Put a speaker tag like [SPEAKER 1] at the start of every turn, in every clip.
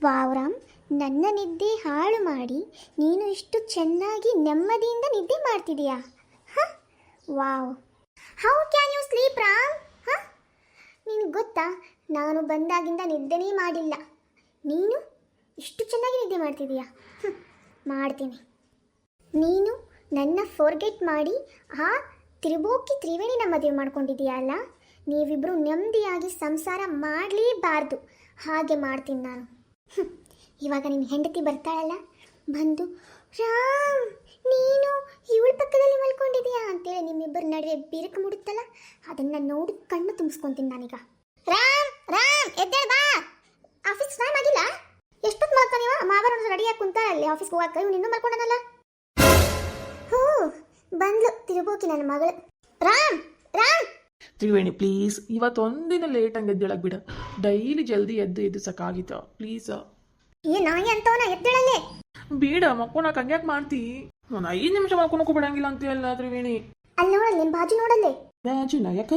[SPEAKER 1] ವಾವ್ರಾಮ್, ನನ್ನ ನಿದ್ದೆ ಹಾಳು ಮಾಡಿ ನೀನು ಇಷ್ಟು ಚೆನ್ನಾಗಿ ನೆಮ್ಮದಿಯಿಂದ ನಿದ್ದೆ ಮಾಡ್ತಿದೀಯಾ? ಹ wow, how can you sleep Ram? ಹ ನಿನಗೆ ಗೊತ್ತಾ, ನಾನು ಬಂದಾಗಿಂದ ನಿದ್ದೆನೇ ಮಾಡಿಲ್ಲ. ನೀನು ಇಷ್ಟು ಚೆನ್ನಾಗಿ ನಿದ್ದೆ ಮಾಡ್ತಿದೀಯಾ? ಮಾಡ್ತೀನಿ. ನೀನು ನನ್ನ ಫೋರ್ಗೆಟ್ ಮಾಡಿ ಆ ತ್ರಿಬೋಕಿ ತ್ರಿವೇಣಿನ ಮದುವೆ ಮಾಡ್ಕೊಂಡಿದೀಯ ಅಲ್ಲ, ನೀವಿಬ್ಬರು ನೆಮ್ಮದಿಯಾಗಿ ಸಂಸಾರ ಮಾಡಲೇಬಾರ್ದು. ಹಾಗೆ ಮಾಡ್ತೀನಿ ನಾನು. ಇವಾಗ ನಿನ್ನ ಹೆಂಡತಿ ಬರ್ತಾಳಲ್ಲ, ಬಂದು ರಾಮ್ ನೀನು ಇವಳ ಪಕ್ಕದಲ್ಲಿ ಮಲ್ಕೊಂಡಿದೀಯಾ ಅಂತೇಳಿ ನಿಮ್ಮಿಬ್ಬರ ನಡುವೆ ಬಿರುಕು ಮುಡುತ್ತಲ್ಲ, ಅದನ್ನು ನೋಡಿ ಕಣ್ಣು ತುಂಬಿಸ್ಕೊತೀನಿ ನಾನೀಗ. ರಾಮ್ ರಾಮ್ ಎದ್ದೇಳ ಬಾ, ಆಫೀಸ್ ಟೈಮ್ ಆಗಿಲ್ಲ. ಎಷ್ಟೊತ್ತು ಮಲ್ಕೊನೀವ? ಮಾವರ ರೆಡಿಯಾಗಿ ಕುಂತಾರಲ್ಲಿ ಆಫೀಸ್ಗೆ ಹೋಗಕ್ಕೆ, ಇವ್ನು ಇನ್ನೂ ಮಲ್ಕೊಂಡನಲ್ಲ. ಹೂ ಬಂದ್ಲು ತಿರುಬೋಕಿ ನನ್ನ ಮಗಳು. ರಾಮ್ ರಾಮ್
[SPEAKER 2] ತ್ರಿವೇಣಿ ಪ್ಲೀಸ್, ಇವತ್ತೊಂದಿನ ಲೇಟ್ ಹಂಗೆ ಎದ್ದೇಳಕ್ ಬಿಡ. ಡೈಲಿ ಜಲ್ದಿ ಎದ್ದು ಸಾಕಾಗಿತ್ತ ಪ್ಲೀಸ್.
[SPEAKER 1] ಏ ನಾಯಿ ಅಂತವನ ಎದ್ದೇಳಲ್ಲೇ.
[SPEAKER 2] ಬೇಡ ಮಕ್ಕೋನಕ್ ಹಂಗ್ಯಾಕ್ ಮಾಡ್ತಿ? ನಾನು 5 ನಿಮಿಷ ಮಲ್ಕೊಳಕ್ಕೂ ಬಿಡಂಗಿಲ್ಲ ಅಂತೀಯಲ್ಲ ತ್ರಿವೇಣಿ.
[SPEAKER 1] ಅಲ್ಲಿ ನೋಡಲ್ಲಿ ನಿನ್ ಬಾಜು ನೋಡಲ್ಲೇ.
[SPEAKER 2] ಬಾಜುನ ಯಾಕ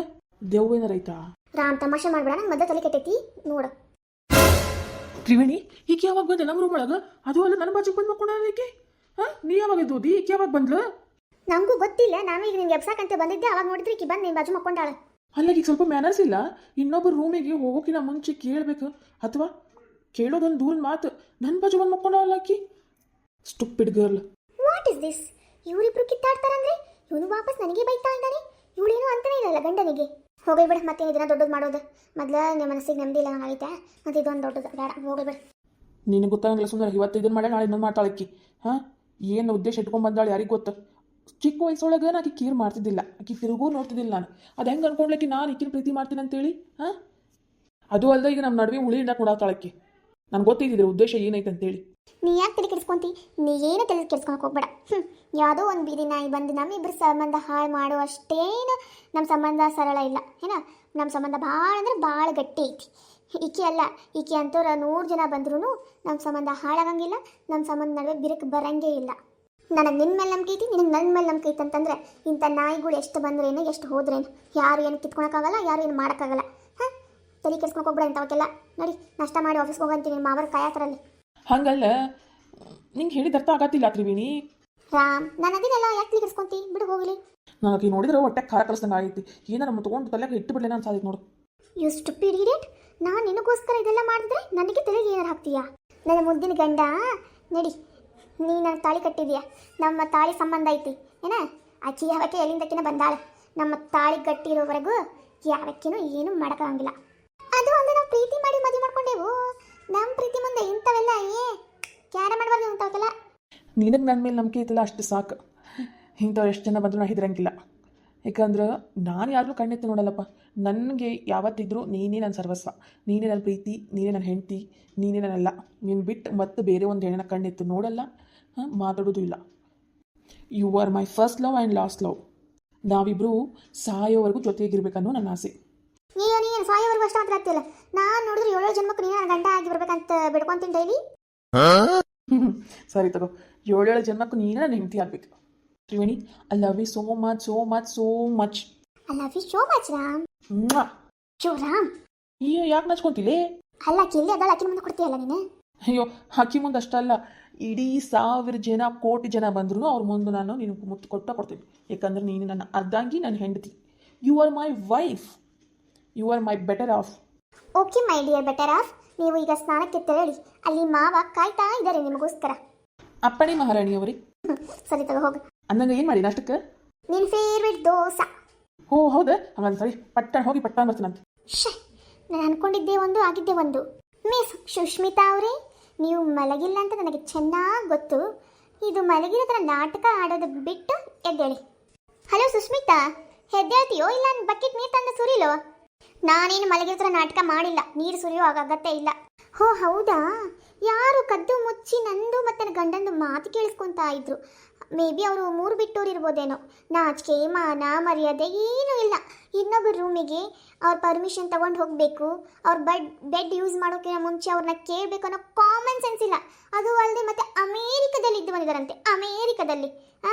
[SPEAKER 2] ದೇವೇನಾರ ಐತಾ?
[SPEAKER 1] ರಾಮ್ ತಮಾಷೆ ಮಾಡ್ಬೇಡ, ನಂಗೆ ಮದ್ದೆ ತಲೆ ಕೆಟ್ಟೈತಿ ನೋಡು.
[SPEAKER 2] ತ್ರಿವೇಣಿ ಈಗ ಯಾವಾಗ ಬಂದ ನಮ್ಮ ರೂಮ್ ಒಳಗ? ಅದು ಅಲ್ಲ ನನ್ನ ಬಾಜಿಗೆ ಬಂದು ಮಕ್ಕೊಂಡಕ್ಕೆ. ನೀ ಯಾವಾಗ ಇದ್ದೋದಿ? ಈಗ ಯಾವಾಗ ಬಂದ್ಲು?
[SPEAKER 1] ನಂಗೂ ಗೊತ್ತಿಲ್ಲ, ನಾನು ಈಗ ನಿನ್ಗೆ ಎಬ್ಸಾಕಂತ ಬಂದಿದ್ದೆ. ಅವಾಗ ನೋಡಿದ್ರೆ ಈಕಿ ಬಂದು ನಿನ್ ಬಾಜು ಮಕ್ಕೊಂಡಾಳ.
[SPEAKER 2] ಅಲ್ಲ ಈಗ ಸ್ವಲ್ಪ ಮ್ಯಾನರ್ಸ್ ಇಲ್ಲ? ಇನ್ನೊಬ್ಬರು ರೂಮಿಗೆ ಹೋಗೋಕಿನ ಮುಂಚೆ ಕೇಳಬೇಕು, ಅಥವಾ ಕೇಳೋದೊಂದು ದೂರದ ಮಾತು. ನನ್ನ ಬಾಜು ಬಂದು ಮಕ್ಕೊಂಡಲ್ಲ ಆಕಿ. Stupid girl.
[SPEAKER 1] What is this? ಇವರಿಬ್ರು ಕಿತ್ತಾಡ್ತಾರಂದ್ರೆ ಇವನು ವಾಪಸ್ ನನಗೆ ಬೈತಾ ಇದ್ದಾನೆ. ಇವಳೇನು ಅಂತಾನೆ ಇಲ್ಲಲ್ಲ ಗಂಡನಿಗೆ. ಹೋಗಿ ಬಿಡ, ಮತ್ತೆ ಇದನ್ನ ದೊಡ್ಡದು ಮಾಡೋದು. ಮೊದ್ಲ ನಿಮ್ಮ ಮನಸ್ಸಿಗೆ ನೆಮ್ಮದಿ ಇಲ್ಲ ಆಗೈತೆ, ಮತ್ತೆ ಇದೊಂದು ದೊಡ್ಡದು ಬೇಡ. ಹೋಗಿ ಬಿಡ.
[SPEAKER 2] ನಿನಗೆ ಗೊತ್ತಾಗಂಗಿಲ್ಲ ಸುಂದರ, ಇವತ್ತು ಇದನ್ನು ಮಾಡಿ ನಾಳೆ ಇನ್ನೊಂದು ಮಾಡ್ತಾಳಕ್ಕಿ. ಏನು ಉದ್ದೇಶ ಇಟ್ಕೊಂಡ್ ಬಂದಾಳೆ ಯಾರಿಗೆ ಗೊತ್ತ? ಚಿಕ್ಕ ವಯಸ್ಸೊಳಗೆ ನಾನು ಆಕಿ ಕೇರ್ ಮಾಡ್ತಿದ್ದಿಲ್ಲ, ಆಕಿ ತಿರುಗೂ ನೋಡ್ತಿದ್ದಿಲ್ಲ ನಾನು. ಅದು ಹೆಂಗೆ ಅನ್ಕೊಂಡ್ಲಕ್ಕಿ ನಾನು ಈಕಿನ ಪ್ರೀತಿ ಮಾಡ್ತೀನಿ ಅಂತೇಳಿ. ಅದು ಅಲ್ಲದೆ ಈಗ ನಮ್ಮ ನಡುವೆ ಉಳಿ ಹಿಂಡಕ್ಕೆ ನೋಡಾತಾಳಕ್ಕಿ. ನನಗೆ ಗೊತ್ತಿದ್ದಿದ್ರೆ ಉದ್ದೇಶ ಏನೈತೆ ಅಂತೇಳಿ.
[SPEAKER 1] ನೀ ಯಾಕೆ ತಲೆ ಕೆಡಿಸ್ಕೊಂತಿ? ನೀ ಏನು ತಲೆ ಕೆಡಿಸ್ಕೊಳಕ್ಕೆ ಹೋಗ್ಬೇಡ. ಯಾವುದೋ ಒಂದು ಬೀದಿ ನಾಯಿ ಬಂದು ನಮ್ಮಿಬ್ಬರು ಸಂಬಂಧ ಹಾಳು ಮಾಡುವಷ್ಟೇನು ನಮ್ಮ ಸಂಬಂಧ ಸರಳ ಇಲ್ಲ ಏನ. ನಮ್ಮ ಸಂಬಂಧ ಭಾಳ ಅಂದ್ರೆ ಭಾಳ ಗಟ್ಟಿ ಐತಿ. ಈಕೆ ಅಲ್ಲ, ಈಕೆ ಅಂತವ್ರು 100 ಜನ ಬಂದ್ರೂ ನಮ್ಮ ಸಂಬಂಧ ಹಾಳಾಗಂಗಿಲ್ಲ. ನಮ್ಮ ಸಂಬಂಧ ನಡುವೆ ಬಿರುಕು ಬರಂಗೇ ಇಲ್ಲ. ನನಗೆ ನಿನ್ನ ಮೇಲೆ ನಂಬಿಕೆ ಐತಿ, ನಿನಗೆ ನನ್ನ ಮೇಲೆ ನಂಬಿಕೆ ಐತಿ ಅಂತಂದ್ರೆ ಇಂಥ ನಾಯಿಗಳು ಎಷ್ಟು ಬಂದ್ರೇನು ಎಷ್ಟು ಹೋದ್ರೇನು ಯಾರು ಏನು ಕಿತ್ಕೊಳಕ್ಕಾಗಲ್ಲ, ಯಾರು ಏನು ಮಾಡೋಕ್ಕಾಗಲ್ಲ. ತಲೆ ಕೆಡ್ಸ್ಕೊಳಕ್ಕೆ ಹೋಗ್ಬೇಡ ಇಂಥವಕ್ಕೆಲ್ಲ. ನೋಡಿ, ನಾಷ್ಟ ಮಾಡಿ ಆಫೀಸ್ಗೆ ಹೋಗಂತೀನಿ, ನಿಮ್ಮ ಮಾವರ ಕಾಯಕರಲ್ಲಿ.
[SPEAKER 2] ಹಂಗಲ್ಲ, ನಿಂಗೆ ಹೇಳಿದ ಅರ್ಥ ಆಗತ್ತಿಲ್ಲ ತ್ರಿವೇಣಿ.
[SPEAKER 1] ರಾಮ್, ನಾನು ಅದನ್ನೆಲ್ಲ ಯಾಕೆ ತಲೆ ಕೆಡ್ಸ್ಕೊಂತಿ? ಬಿಡು ಹೋಗಲಿ.
[SPEAKER 2] ನನಗೆ ನೋಡಿದ್ರೆ ಹೊಟ್ಟೆ ಖಾರ ಕಳಿಸ್ದಂಗೆ ಆಗೈತಿ. ಏನಾರ ನಮ್ಮ ತೊಗೊಂಡು ತಲೆಗೆ ಇಟ್ಟು ಬಿಡ್ಲೇನ ಅನ್ಸಾದೈತೆ ನೋಡು.
[SPEAKER 1] You stupid idiot. ನಾನು ನಿನಗೋಸ್ಕರ ಇದೆಲ್ಲ ಮಾಡಿದ್ರೆ ನನಗೆ ತಲೆಗೆ ಏನಾರು ಹಾಕ್ತೀಯಾ? ನನ್ನ ಮುದ್ದಿನ ಗಂಡ ನಡಿ, ನೀ ನನ್ನ ತಾಳಿ ಕಟ್ಟಿದೀಯ, ನಮ್ಮ ತಾಳಿ ಸಂಬಂಧ ಐತಿ ಏನ. ಆಕಿ ಯಾವಕ್ಕೆ ಎಲ್ಲಿಂದಕ್ಕಿನ ಬಂದಾಳೆ. ನಮ್ಮ ತಾಳಿ ಕಟ್ಟಿರೋವರೆಗೂ ಯಾವಕ್ಕಿನೂ ಏನು ಮಾಡೋಕ್ಕಾಗಂಗಿಲ್ಲ. ಅದು ಅಂದ್ರೆ ನಾವು ಪ್ರೀತಿ ಮಾಡಿ ಮದುವೆ ಮಾಡ್ಕೊಂಡೇವು. ನಮ್ಮ ಪ್ರೀತಿ ಮುಂದೆ ಇಂಥವೆಲ್ಲ ಕ್ಯಾರ ಮಾಡಬಾರ್ದು ಇಂಥವಕ್ಕೆಲ್ಲ.
[SPEAKER 2] ನಿನಗೆ ನನ್ನ ಮೇಲೆ ನಂಬಿಕೆ ಐತಲ್ಲ ಅಷ್ಟು ಸಾಕು. ಇಂಥವ್ರು ಎಷ್ಟು ಜನ ಬಂದರೂ ನಾ ಹೆದರಂಗಿಲ್ಲ. ಯಾಕಂದ್ರೆ ನಾನು ಯಾರನ್ನೂ ಕಣ್ಣೆತ್ತಿ ನೋಡಲ್ಲಪ್ಪ. ನನಗೆ ಯಾವತ್ತಿದ್ರೂ ನೀನೇ ನನ್ನ ಸರ್ವಸ್ವ, ನೀನೇ ನನ್ನ ಪ್ರೀತಿ, ನೀನೇ ನನ್ನ ಹೆಂಡತಿ, ನೀನೇ ನನ್ನೆಲ್ಲ. ನೀನು ಬಿಟ್ಟು ಮತ್ತೆ ಬೇರೆ ಒಂದು ಹೆಣ್ಣನ ಕಣ್ಣೆತ್ತು ನೋಡಲ್ಲ, ಮಾತಾಡೋದು ಇಲ್ಲ. You are my first love and last love. ನಾವಿಬ್ಬರು ಸಾಯೋವರೆಗೂ ಜೊತೆಗಿರ್ಬೇಕನ್ನೋ ನನ್ನ ಆಸೆ.
[SPEAKER 1] ನೀನು ಸಾಯೋವರೆಗೂ ಅಷ್ಟು ಮಾತ್ರ ಆಗ್ತಿಲ್ಲ. ನಾನು ನೋಡಿದ್ರೆ 7 ಜನ್ಮಕ್ಕೆ ನೀನು ಗಂಡ ಆಗಿ ಬರ್ಬೇಕಂತ ಬಿಡ್ಕೊಂತೀನಿ ಡೈಲಿ.
[SPEAKER 2] ಸರಿ ತಗೋ, 7 ಜನ್ಮಕ್ಕೂ ನೀನೇ ನನ್ನ ಹೆಂಡತಿ ಆಗ್ಬೇಕು. Triveni, I love you so much so much so much.
[SPEAKER 1] I love you so much Ram. Ram
[SPEAKER 2] ಯಾಕೆ ನಚ್ಕೊಂತಿಲೇ?
[SPEAKER 1] ಅಲ್ಲ, ಕಿಲ್ಲಿ ಅದಳ ಅಕ್ಕಿ ಮುಂದೆ ಕೊಡ್ತೀಯಲ್ಲ ನೀನು.
[SPEAKER 2] ಅಯ್ಯೋ, ಅಕ್ಕಿ ಮುಂದೆ ಅಷ್ಟಲ್ಲ, ಇಡೀ 1000 ಜನ ಕೋಟಿ ಜನ ಬಂದರೂ ಅವ್ರ ಮುಂದೆ ನಾನು ನೀನು ಮುತ್ತು ಕೊಡ್ತೀನಿ. ಯಾಕಂದ್ರೆ ನೀನು ನನ್ನ ಅರ್ಧಾಂಗಿ, ನನ್ನ ಹೆಂಡತಿ. You are my wife, you are my better half.
[SPEAKER 1] Okay my dear better half. ನೀವು ಈಗ ಸ್ನಾನಕ್ಕೆ ತೆರಳಿ, ಅಲ್ಲಿ ಮಾವ ಕಾಯ್ತಾ ಇದ್ದಾರೆ ನಿಮಗೋಸ್ಕರ.
[SPEAKER 2] ಅಪ್ಪಣೆ ಮಹಾರಾಣಿಯವರೇ.
[SPEAKER 1] ಸರಿ ತಗೋ ಹೋಗು.
[SPEAKER 2] ಅಂದಂಗೆ ಏನು ಮಾಡಿ ನಾಷ್ಟಕ್ಕೆ?
[SPEAKER 1] ನಿನ್ನ ಫೇವ್ರೆಟ್ ದೋಸೆ.
[SPEAKER 2] ಓ ಹೌದಾ? ಹಂಗಂತ ಸರಿ, ಪಟ್ಟಣ ಹೋಗಿ ಪಟ್ಟಣ ಬರ್ತೀನಂತ.
[SPEAKER 1] ನಾನು ಅನ್ಕೊಂಡಿದ್ದೆ ಒಂದು, ಆಗಿದ್ದೆ ಒಂದು. ಮಿಸ್ ಸುಷ್ಮಿತಾ ಅವರೇ, ನೀವು ಮಲಗಿಲ್ಲ ಅಂತ ನನಗೆ ಚೆನ್ನಾಗಿ ಗೊತ್ತು. ಇದು ಮಲಗಿರೋ ಥರ ನಾಟಕ ಆಡೋದು ಬಿಟ್ಟು ಎದ್ದೇಳಿ. ಹಲೋ ಸುಷ್ಮಿತಾ, ಎದ್ದೇಳ್ತೀಯೋ ಇಲ್ಲ ಬಕೆಟ್ ನೀರು ತಂದು ಸುರಿಲೋ? ನಾನೇನು ಮಲಗಿರೋ ಥರ ನಾಟಕ ಮಾಡಿಲ್ಲ, ನೀರು ಸುರಿಯೋ ಅಗತ್ಯ ಇಲ್ಲ. ಹೋ ಹೌದಾ? ಯಾರು ಕದ್ದು ಮುಚ್ಚಿ ನಂದು ಮತ್ತು ನನ್ನ ಗಂಡಂದು ಮಾತು ಕೇಳಿಸ್ಕೊತಾ ಇದ್ರು. ಮೇ ಬಿ ಅವರು 3 ಬಿಟ್ಟೋರು ಇರ್ಬೋದೇನೋ. ನಾಚಿಕೆ ಮಾನ ಮರ್ಯಾದೆ ಏನೂ ಇಲ್ಲ. ಇನ್ನೊಬ್ಬರು ರೂಮಿಗೆ ಅವ್ರ ಪರ್ಮಿಷನ್ ತೊಗೊಂಡು ಹೋಗಬೇಕು, ಅವ್ರ ಬೆಡ್ ಯೂಸ್ ಮಾಡೋಕ್ಕಿಂತ ಮುಂಚೆ ಅವ್ರನ್ನ ಕೇಳಬೇಕು ಅನ್ನೋ ಕಾಮನ್ ಸೆನ್ಸ್ ಇಲ್ಲ. ಅದು ಅಲ್ಲದೆ ಮತ್ತೆ ಅಮೇರಿಕದಲ್ಲಿ ಇದ್ದು ಬಂದಿದ್ದಾರಂತೆ. ಅಮೇರಿಕದಲ್ಲಿ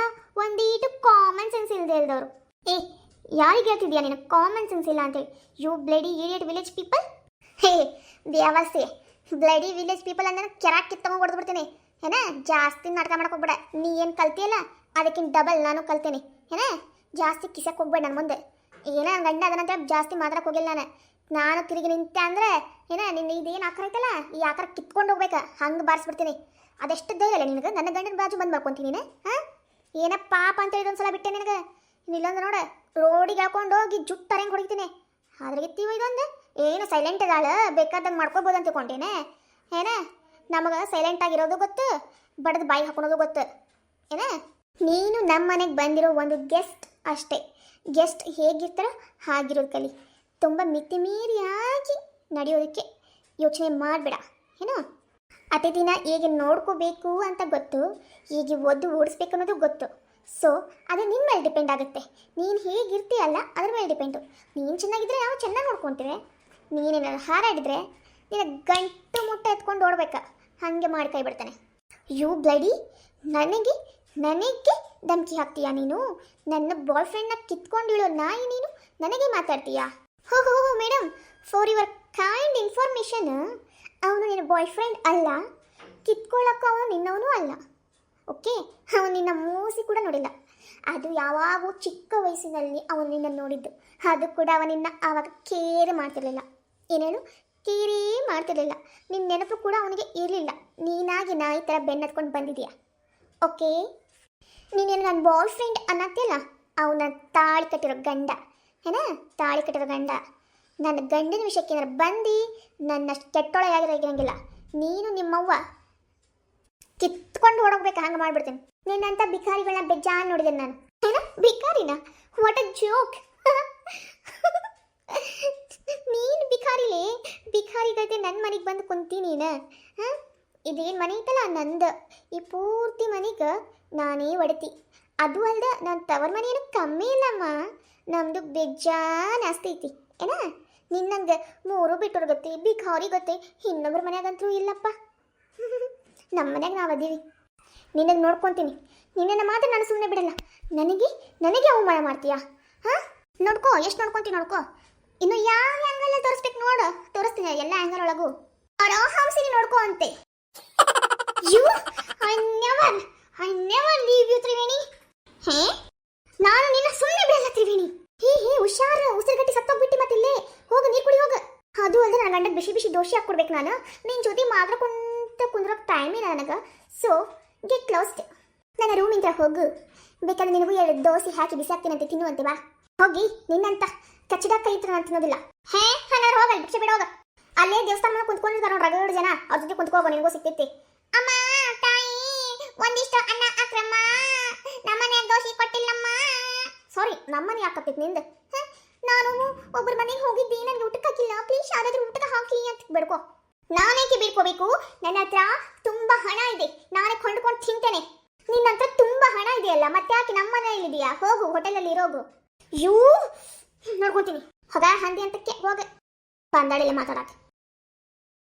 [SPEAKER 1] ಒಂದೀಟು ಕಾಮನ್ ಸೆನ್ಸ್ ಇಲ್ಲದೆ ಇಲ್ದವರು. ಯಾರಿಗೆ ಹೇಳ್ತಿದ್ಯಾ ನೀನು ಕಾಮನ್ ಸೆನ್ಸ್ ಇಲ್ಲ ಅಂತೇಳಿ? You bloody idiot village people. Hey ದೇವಸೆ, ಬ್ಲಡಿ ವಿಲೇಜ್ ಪೀಪಲ್ ಅಂದ್ರೆ ಕೆರಾಕ್ ಕಿತ್ತಂಗೆ ಹೊಡೆದ್ಬಿಡ್ತೀನಿ ಏನ. ಜಾಸ್ತಿ ನಾಟಕ ಮಾಡಕ್ಕೆ ಹೋಗ್ಬೇಡ. ನೀ ಏನು ಕಲ್ತಿಯಲ್ಲ ಅದಕ್ಕಿಂತ ಡಬಲ್ ನಾನು ಕಲ್ತೀನಿ ಏನ. ಜಾಸ್ತಿ ಕಿಸಕ್ಕೆ ಹೋಗ್ಬೇಡ ನನ್ನ ಮುಂದೆ. ಏನ ಗಂಡ ಅದನಂತ ಜಾಸ್ತಿ ಮಾತಾಡಕ್ಕೆ ಹೋಗಿಲ್ಲ ನಾನು ತಿರುಗಿ ನಿಂತೆ ಅಂದರೆ ಏನ ನಿನ್ನ ಇದೇನು ಆಕಾರ ಐತಲ್ಲ ಈ ಆಕಾರ ಕಿತ್ಕೊಂಡು ಹೋಗ್ಬೇಕು ಹಂಗೆ ಬಾರಿಸ್ಬಿಡ್ತೀನಿ. ಅದೆಷ್ಟು ಧೈರ್ಯ ಅಲ್ಲ ನಿನಗೆ ನನ್ನ ಗಂಡನ ಬಾಜು ಬಂದು ಮಾಡ್ಕೊತೀನಿ ನೀನು. ಹಾಂ ಏನ ಪಾಪ ಅಂತ ಹೇಳಿ ಒಂದ್ಸಲ ಬಿಟ್ಟೆ ನಿನಗೆ. ಇಲ್ಲೊಂದು ನೋಡ ರೋಡಿಗೆ ಹಾಕೊಂಡು ಹೋಗಿ ಜುಟ್ಟು ಹೆಂಗೆ ಹೊಡಿತೀನಿ. ಅದ್ರಾಗಿತ್ತೀವ ಇದೊಂದು ಏನು ಸೈಲೆಂಟ್ ಇದಾಳ ಬೇಕಾದಂಗೆ ಮಾಡ್ಕೋಬೋದು ಅಂತ ತಿಳ್ಕೊಂಡೇನೆ ಏನ. ನಮಗೆ ಸೈಲೆಂಟ್ ಆಗಿರೋದು ಗೊತ್ತು, ಬಡದು ಬಾಯಿ ಹಾಕೊಳೋದು ಗೊತ್ತು ಏನ. ನೀನು ನಮ್ಮ ಮನೆಗೆ ಬಂದಿರೋ ಒಂದು ಗೆಸ್ಟ್ ಅಷ್ಟೇ. ಗೆಸ್ಟ್ ಹೇಗಿರ್ತಾರೋ ಹಾಗಿರೋದು ಕಲಿ. ತುಂಬ ಮಿತಿಮೀರಿಯಾಗಿ ನಡೆಯೋದಕ್ಕೆ ಯೋಚನೆ ಮಾಡಬೇಡ ಏನೋ. ಅತಿಥಿನ ಹೇಗೆ ನೋಡ್ಕೋಬೇಕು ಅಂತ ಗೊತ್ತು, ಹೇಗೆ ಒದ್ದು ಓಡಿಸ್ಬೇಕು ಅನ್ನೋದು ಗೊತ್ತು. ಸೊ ಅದು ನಿನ್ನ ಮೇಲೆ ಡಿಪೆಂಡ್ ಆಗುತ್ತೆ. ನೀನು ಹೇಗಿರ್ತೀಯಲ್ಲ ಅದ್ರ ಮೇಲೆ ಡಿಪೆಂಡು. ನೀನು ಚೆನ್ನಾಗಿದ್ರೆ ನಾವು ಚೆನ್ನಾಗಿ ನೋಡ್ಕೊತೀವಿ. ನೀನೇನಾದ್ರು ಹಾರಾಡಿದ್ರೆ ನಿನ್ನ ಗಂಟು ಮುಟ್ಟ ಎತ್ಕೊಂಡು ಓಡ್ಬೇಕಾ ಹಾಗೆ ಮಾಡಿ ಕೈ ಬಿಡ್ತಾನೆ. ಯು ಬ್ಲಡಿ ನನಗೆ ಧಮಕಿ ಹಾಕ್ತೀಯಾ ನೀನು? ನನ್ನ ಬಾಯ್ ಫ್ರೆಂಡ್ನ ಕಿತ್ಕೊಂಡಿಳೋ ನಾಯಿ ನೀನು ನನಗೆ ಮಾತಾಡ್ತೀಯಾ? ಹೋ madam, for your kind information, ಅವನು ನಿನ್ನ ಬಾಯ್ ಫ್ರೆಂಡ್ ಅಲ್ಲ, ಕಿತ್ಕೊಳ್ಳೋಕ್ಕೂ ಅವನು ನಿನ್ನವನು ಅಲ್ಲ. ಓಕೆ, ಅವನು ನಿನ್ನ ಮೂಸಿ ಕೂಡ ನೋಡಿಲ್ಲ. ಅದು ಯಾವಾಗೂ ಚಿಕ್ಕ ವಯಸ್ಸಿನಲ್ಲಿ ಅವನು ನಿನ್ನ ನೋಡಿದ್ದು. ಅದು ಕೂಡ ಅವನಿನ್ನ ಆವಾಗ ಕೇರೆ ಮಾಡ್ತಿರ್ಲಿಲ್ಲ. ಏನೇನು ಕೇರೇ ಮಾಡ್ತಿರ್ಲಿಲ್ಲ. ನಿನ್ನ ನೆನಪು ಕೂಡ ಅವನಿಗೆ ಇರಲಿಲ್ಲ. ನೀನಾಗಿ ನಾಯಿ ಥರ ಬೆನ್ನತ್ಕೊಂಡು ಬಂದಿದೆಯಾ. ಓಕೆ, ನೀನೇನು ನನ್ನ ಬಾಯ್ ಫ್ರೆಂಡ್ ಅನ್ನತ್ತಿಲ್ಲ, ಅವನ ತಾಳಿ ಕಟ್ಟಿರೋ ಗಂಡ ಏನ. ತಾಳಿ ಕಟ್ಟಿರೋ ಗಂಡ. ನನ್ನ ಗಂಡನ ವಿಷಯಕ್ಕೆ ಏನಾರು ಬಂದು ನನ್ನಷ್ಟು ಕೆಟ್ಟೊಳಗಾಗಿರೋಂಗಿಲ್ಲ. ನೀನು ನಿಮ್ಮವ್ವ ಕಿತ್ಕೊಂಡು ಹೊಡೋಗ್ಬೇಕು ಹಂಗೆ ಮಾಡಿಬಿಡ್ತೀನಿ. ನಿನ್ನಂಥ ಬಿಕಾರಿಗಳನ್ನ ಬೆಜ್ಜಾನ್ ನೋಡಿದೆ ನಾನು. ಏನ ಬಿಕಾರಿನ? What a joke. ನೀನು ಬಿಕಾರಿಲೇ, ಬಿಕಾರಿಗೈತೆ ನನ್ನ ಮನೆಗೆ ಬಂದು ಕುಂತೀನಿ ನೀನು. ಹಾಂ, ಇದೇನು ಮನೆ ಐತಲ್ಲ ನಂದು, ಈ ಪೂರ್ತಿ ಮನೆಗೆ ನಾನೇ ಒಡತಿ. ಅದು ಅಲ್ದ ನನ್ನ ತವರ ಮನೆಯೇನು ಕಮ್ಮಿ ಇಲ್ಲಮ್ಮ, ನಮ್ಮದು ಬೆಜ್ಜಾನ್ ಆಸ್ತಿ ಐತಿ ಏನ. ನಿನ್ನಂಗೆ ಮೂರು ಬಿಟ್ಟೋರ್ ಗತಿ ಬಿಕಾರಿ ಗತಿ ಇನ್ನೊಬ್ರ ಮನ್ಯಾಗಂತೂ ಇಲ್ಲಪ್ಪ. ನಮ್ಮ ಮನ್ಯಾಗ ನಾವು ಅದೀವಿ. ನಿನಗೆ ನೋಡ್ಕೊತೀನಿ. ನಿನ್ನ ಮಾತ್ರ ನಾನು ಸುಮ್ಮನೆ ಬಿಡಲ್ಲ. ನನಗೆ ಅವಮಾನ ಮಾಡ್ತೀಯಾ? ಹಾಂ, ನೋಡ್ಕೋ, ಎಷ್ಟು ನೋಡ್ಕೊತೀನಿ ನೋಡ್ಕೋ. ಇನ್ನು ಯಾವ ಆ್ಯಂಗಲ್ ತೋರಿಸ್ಬೇಕು ನೋಡು, ತೋರಿಸ್ತೀನಿ ಎಲ್ಲ ಆ್ಯಂಗಲ್ ಒಳಗೂ. ಆರಾಮ್ಸಿನಿ ನೋಡ್ಕೋ ಅಂತೆ. You I never leave you Triveni. Hey, ನಾನು ನಿನ್ನ ಸುಮ್ಮನೆ ಬಿಡಲ್ಲ ತ್ರಿವೇಣಿ. ಹೇ ಹುಷಾರು, ಉಸಿರುಗಟ್ಟಿ ಸತ್ತೋಗ್ಬಿಟ್ಟು ಮತ್ತಿಲ್ಲೇ ಹೋಗು, ನೀರು ಕುಡಿ ಹೋಗು. ಅದು ಅಲ್ಲದೆ ನನ್ನ ಗಂಡಗೆ ಬಿಸಿ ದೋಸೆ ಹಾಕ್ಕೊಡ್ಬೇಕು ನಾನು. ನಿನ್ನ ಜೊತೆ ಕುಂದ್ರೋಕೆ ಟೈಮ್ ಇಲ್ಲ ನನಗೆ. So get closed. ನನ್ನ ರೂಮಿಂದ ಹೋಗು. ಬೇಕಾದ್ರೆ ನಿನಗೂ 2 ದೋಸೆ ಹಾಕಿ ಬಿಸಿ ಹಾಕ್ತೀನಂತೆ, ತಿನ್ನುವಂತೆ ಬಾ. ಹೋಗಿ, ನಿನ್ನಂತ ಕಚ್ಚಡ ಕೈ ಇತ್ತು ನಾನು ತಿನ್ನೋದಿಲ್ಲ. ಹೇ ನಾನು ಹೋಗಲ್ಲ, ಭಿಕ್ಷೆ ಬಿಡೋಗ. ಅಲ್ಲೇ ದೇವಸ್ಥಾನ ಕುಂತ್ಕೊಂಡಿರ್ತಾರೆ ನೋಡಿ ರಗಡ ಜನ, ಅವ್ರ ಜೊತೆ ಕುಂತ್ಕೋಗೋ, ನಿನಗೂ ಸಿಗ್ತೈತಿ. ಅಮ್ಮ ತಾಯಿ ಒಂದಿಷ್ಟು ಅನ್ನ ಹಾಕ್ರಮ್ಮ, ನಮ್ಮನೆಯಾಗ ದೋಸೆ ಕೊಟ್ಟಿಲ್ಲಮ್ಮ. ಸಾರಿ, ನಮ್ಮನೆ ಹಾಕತ್ತೈತಿ ನಿಂದು. ನಾನು ಒಬ್ಬರ ಮನೆಗೆ ಹೋಗಿದ್ದೆ, ನನಗೆ ಊಟಕ್ಕೆ ಹಾಕಿಲ್ಲ, ಪ್ಲೀಸ್ ಯಾರಾದ್ರೂ ಊಟಕ್ಕೆ ಹಾಕಿ ಅಂತ ಬೇಡ್ಕೋ. ನಾನೇಕೆ ಬೀಳ್ಕೋಬೇಕು? ನನ್ನ ಹತ್ರ ತುಂಬಾ ಹಣ ಇದೆ, ನಾನೇ ಕೊಂಡ್ಕೊಂಡು ತಿಂತೇನೆ. ನಿನ್ನ ಹತ್ರ ತುಂಬಾ ಹಣ ಇದೆಯಲ್ಲ, ಮತ್ತೆ ಯಾಕೆ ನಮ್ಮ ಮನೆಯಲ್ಲಿದೆಯಾ? ಹೋಗು, ಹೋಟೆಲಲ್ಲಿ ಇರೋಗು. ಯೂ ನೋಡ್ಕೊತೀನಿ. ಹೋಗ ಹಂದಿ ಅಂತಕ್ಕೆ ಹೋಗ, ಬಂದಾಳಿಲ್ಲ ಮಾತಾಡಕ್ಕೆ.